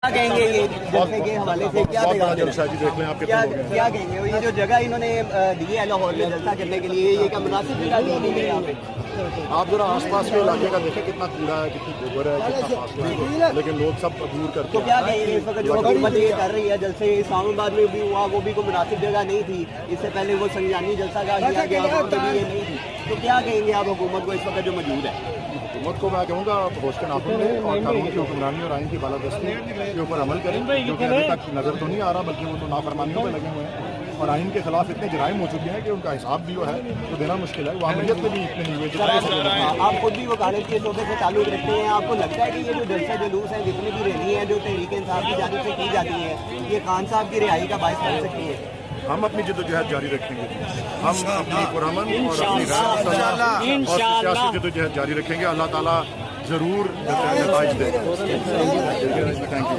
क्या कहेंगे ये जलसे के हवाले से क्या बड़ा जलसा जी, देख लें आपके क्या कहेंगे ये जो जगह इन्होंने दी है लाहौर में जलसा करने के लिए, ये क्या मुनासिब जगह दी नहीं है यहाँ पे? आप जरा आसपास के इलाके का देखें, कितना कूड़ा है, कितनी गोबर है, कितना फासला है, लेकिन लोग सब दूर करते तो हैं। क्या कहेंगे इस वक्त जो हुकूमत ये कर रही है, जलसे इस्लामाबाद में भी हुआ, वो भी कोई मुनासिब जगह नहीं थी, इससे पहले वो संजानी जलसा का किया गया, वहाँ पे भी ये नहीं थी, तो क्या कहेंगे आप हुकूमत को इस वक्त जो मौजूद है? हुकूमत को मैं कहूँगा होश के नाखून दें और कानून की हुक्मरानी और आइन की बालादस्ती के ऊपर अमल करें, जो कि अभी तक नज़र तो नहीं आ रहा, बल्कि वो तो नाफरमानियों में लगे हुए हैं और आइन के खिलाफ इतने जराइम हो चुके हैं कि उनका हिसाब भी जो है तो देना मुश्किल है। वो अमलियत में भी इतने नहीं हुए जितने आप खुद भी वकालत के शोबे से ताल्लुक रखते हैं, आपको लगता है कि ये जो जलसा जुलूस है, जितनी भी रैली है जो तहरीक इंसाफ की जानिब से की जाती है, ये खान साहब की रिहाई का बायस बन सकती है? हम अपनी जद्दोजहद जारी रखेंगे, हम अपनी पुरअमन और अपनी सियासी जद्दोजहद जारी रखेंगे। अल्लाह ताला जरूर नताइज देगा। Thank you.